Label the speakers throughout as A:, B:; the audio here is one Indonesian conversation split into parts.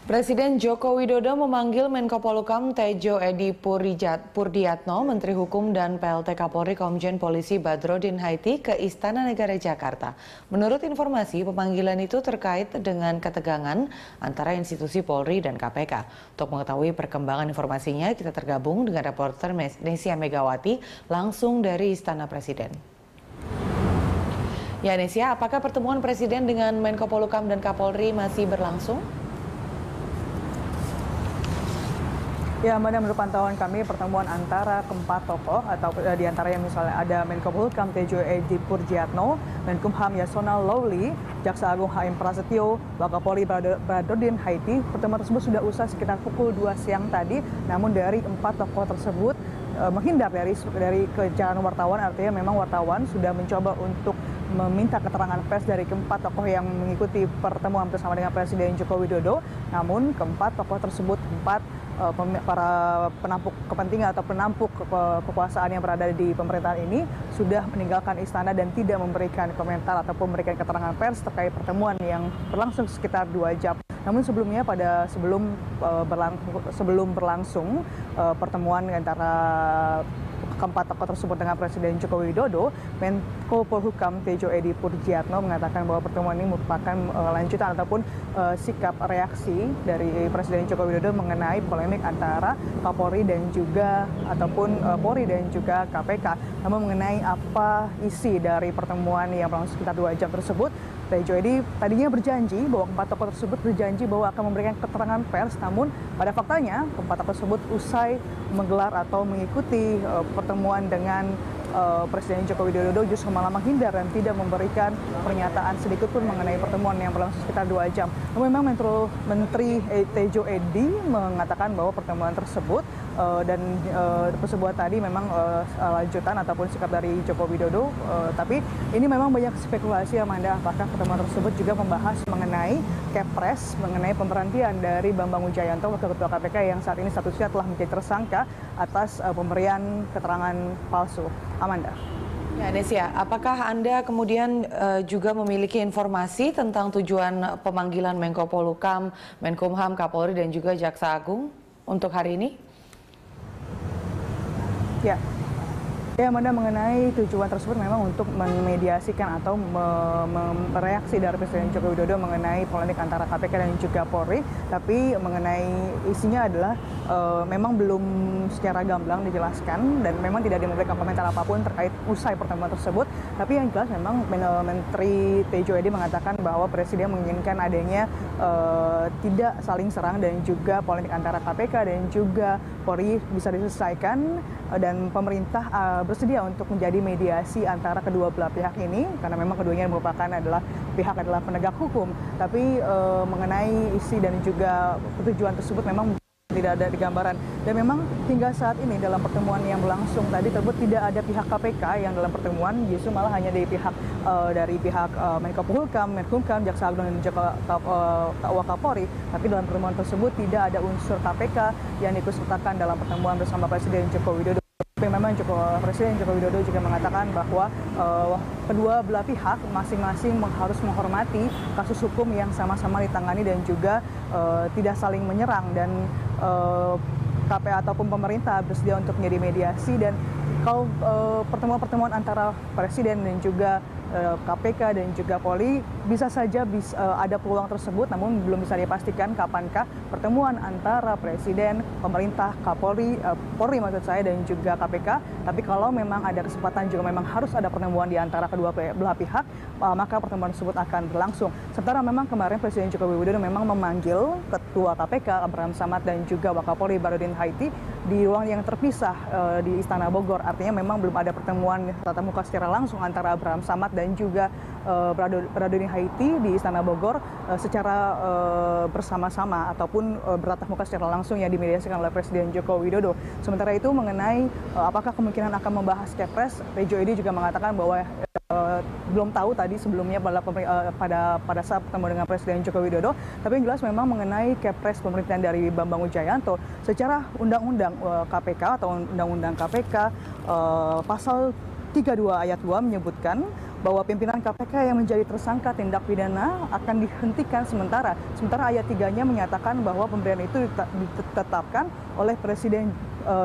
A: Presiden Joko Widodo memanggil Menko Polhukam Tejo Edi Purdiatno, Menteri Hukum dan PLT Kapolri Komjen Polisi Badrodin Haiti ke Istana Negara Jakarta. Menurut informasi, pemanggilan itu terkait dengan ketegangan antara institusi Polri dan KPK. Untuk mengetahui perkembangan informasinya, kita tergabung dengan reporter Nesya Megawati langsung dari Istana Presiden. Ya Nesya, apakah pertemuan Presiden dengan Menko Polhukam dan Kapolri masih berlangsung?
B: Ya, menurut pantauan kami, pertemuan antara keempat tokoh atau diantaranya misalnya ada Menko Polhukam Tejo Edi Purdiatno, Menkumham Yasona Lawli, Jaksa Agung HM Prasetyo, Wakapolri Badrodin Haiti. Pertemuan tersebut sudah usai sekitar pukul 2 siang tadi, namun dari empat tokoh tersebut menghindar dari kejaran wartawan, artinya memang wartawan sudah mencoba untuk meminta keterangan pers dari keempat tokoh yang mengikuti pertemuan bersama dengan Presiden Joko Widodo. Namun keempat tokoh tersebut, para penampuk kepentingan atau penampuk kekuasaan yang berada di pemerintahan ini sudah meninggalkan istana dan tidak memberikan komentar ataupun memberikan keterangan pers terkait pertemuan yang berlangsung sekitar 2 jam. Namun sebelumnya sebelum berlangsung pertemuan antara keempat tokoh tersebut dengan Presiden Joko Widodo, Menko Polhukam Tejo Edi Purdiatno mengatakan bahwa pertemuan ini merupakan lanjutan ataupun sikap reaksi dari Presiden Joko Widodo mengenai polemik antara Kapolri dan juga Polri dan juga KPK. Namun mengenai apa isi dari pertemuan yang berlangsung sekitar 2 jam tersebut, Tejo Edi tadinya berjanji bahwa keempat tokoh tersebut berjanji bahwa akan memberikan keterangan pers, namun pada faktanya keempat tokoh tersebut usai menggelar atau mengikuti pertemuan dengan Presiden Joko Widodo justru malah menghindar dan tidak memberikan pernyataan sedikit pun mengenai pertemuan yang berlangsung sekitar 2 jam. Namun memang Menteri Tejo Edi mengatakan bahwa pertemuan tersebut tadi memang lanjutan ataupun sikap dari Joko Widodo, tapi ini memang banyak spekulasi, Amanda, apakah pertemuan tersebut juga membahas mengenai Kepres, mengenai pemberhentian dari Bambang Wijayanto, Wakil Ketua KPK yang saat ini statusnya telah menjadi tersangka atas pemberian keterangan palsu. Amanda.
A: Ya, Nesya, apakah Anda kemudian juga memiliki informasi tentang tujuan pemanggilan Menko Polhukam, Menkumham, Kapolri dan juga Jaksa Agung untuk hari ini?
B: Ya, Amanda, mengenai tujuan tersebut memang untuk memediasikan atau mereaksi dari Presiden Joko Widodo mengenai polemik antara KPK dan juga Polri. Tapi mengenai isinya adalah memang belum secara gamblang dijelaskan dan memang tidak memberikan komentar apapun terkait usai pertemuan tersebut. Tapi yang jelas memang Menteri Tejo Edi mengatakan bahwa Presiden menginginkan adanya tidak saling serang dan juga polemik antara KPK dan juga Polri bisa diselesaikan, dan pemerintah bersedia untuk menjadi mediasi antara kedua belah pihak ini karena memang keduanya merupakan adalah penegak hukum. Tapi mengenai isi dan juga tujuan tersebut memang tidak ada di gambaran. Dan memang hingga saat ini dalam pertemuan yang berlangsung tadi tersebut tidak ada pihak KPK yang dalam pertemuan, justru malah hanya dari pihak Menko Polhukam, Menkumham, Jaksa Agung dan juga Wakapolri. Tapi dalam pertemuan tersebut tidak ada unsur KPK yang diikutsertakan dalam pertemuan bersama Presiden Joko Widodo. Tapi memang Presiden Joko Widodo juga mengatakan bahwa kedua belah pihak masing-masing harus menghormati kasus hukum yang sama-sama ditangani dan juga tidak saling menyerang, dan KPK ataupun pemerintah bersedia untuk menjadi mediasi. Dan kalau pertemuan-pertemuan antara Presiden dan juga KPK dan juga Polri bisa saja ada peluang tersebut, namun belum bisa dipastikan kapankah pertemuan antara Presiden, pemerintah, Kapolri, Polri maksud saya, dan juga KPK. Tapi kalau memang ada kesempatan juga memang harus ada pertemuan di antara kedua belah pihak, maka pertemuan tersebut akan berlangsung. Sementara memang kemarin Presiden Joko Widodo memang memanggil Ketua KPK Abraham Samad dan juga Wakapolri Badrodin Haiti di ruang yang terpisah di Istana Bogor. Artinya memang belum ada pertemuan tatap muka secara langsung antara Abraham Samad dan juga Badrodin Haiti di Istana Bogor secara bersama-sama ataupun bertatap muka secara langsung yang dimediasikan oleh Presiden Joko Widodo. Sementara itu mengenai apakah kemungkinan akan membahas Kepres, Tejo Edi juga mengatakan bahwa belum tahu tadi sebelumnya pada saat bertemu dengan Presiden Joko Widodo. Tapi yang jelas memang mengenai Kepres pemerintahan dari Bambang Wijayanto, secara undang-undang KPK atau undang-undang KPK pasal 32 ayat 2 menyebutkan bahwa pimpinan KPK yang menjadi tersangka tindak pidana akan dihentikan sementara. Sementara ayat 3-nya menyatakan bahwa pemberian itu ditetapkan oleh Presiden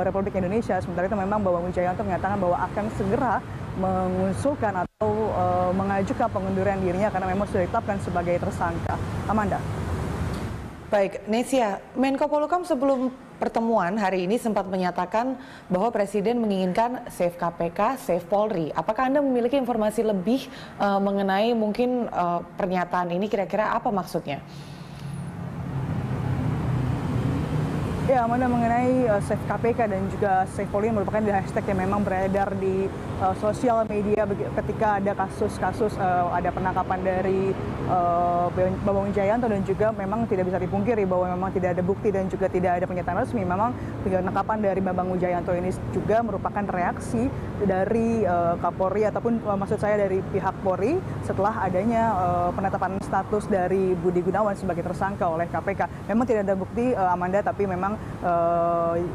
B: Republik Indonesia. Sementara itu memang Bambang Wijayanto menyatakan bahwa akan segera mengusulkan atau mengajukan pengunduran dirinya karena memang sudah ditetapkan sebagai tersangka. Amanda.
A: Baik, Nesya, Menko Polhukam sebelum pertemuan hari ini sempat menyatakan bahwa Presiden menginginkan save KPK, save Polri. Apakah Anda memiliki informasi lebih mengenai mungkin pernyataan ini, kira-kira apa maksudnya?
B: Ya, Amanda, mengenai save KPK dan juga save Polri merupakan hashtag yang memang beredar di sosial media ketika ada kasus-kasus ada penangkapan dari Bambang Wijayanto dan juga memang tidak bisa dipungkiri bahwa memang tidak ada bukti dan juga tidak ada pernyataan resmi. Memang penangkapan dari Bambang Wijayanto ini juga merupakan reaksi dari Kapolri ataupun maksud saya dari pihak Polri setelah adanya penetapan status dari Budi Gunawan sebagai tersangka oleh KPK. Memang tidak ada bukti, Amanda, tapi memang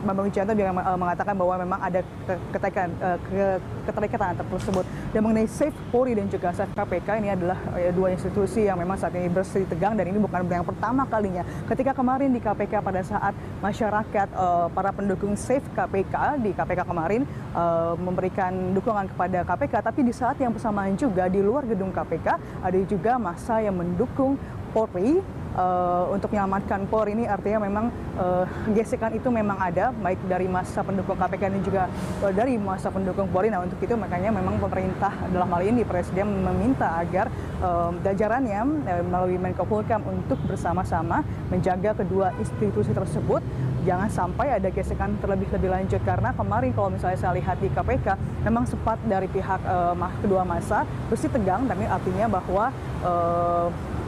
B: Bambang Wijayanto juga mengatakan bahwa memang ada keterikatan tersebut. Dan mengenai save Polri dan juga save KPK, ini adalah dua institusi yang memang saat ini bersih tegang, dan ini bukan yang pertama kalinya. Ketika kemarin di KPK pada saat masyarakat para pendukung save KPK di KPK kemarin memberikan dukungan kepada KPK, tapi di saat yang bersamaan juga di luar gedung KPK ada juga massa yang mendukung Polri untuk menyelamatkan Polri. Ini artinya memang gesekan itu memang ada, baik dari massa pendukung KPK dan juga dari massa pendukung Polri. Nah, untuk itu makanya memang pemerintah dalam hal ini Presiden meminta agar jajarannya melalui Menko Polhukam untuk bersama-sama menjaga kedua institusi tersebut. Jangan sampai ada gesekan terlebih lanjut, karena kemarin kalau misalnya saya lihat di KPK memang sempat dari pihak kedua massa bersih tegang, tapi artinya bahwa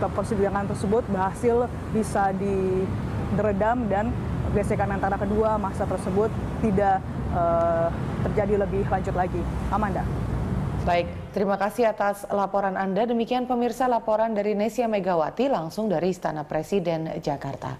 B: persidangan tersebut berhasil bisa diredam dan gesekan antara kedua massa tersebut tidak terjadi lebih lanjut lagi. Amanda.
A: Baik, terima kasih atas laporan Anda. Demikian pemirsa laporan dari Nesya Megawati langsung dari Istana Presiden Jakarta.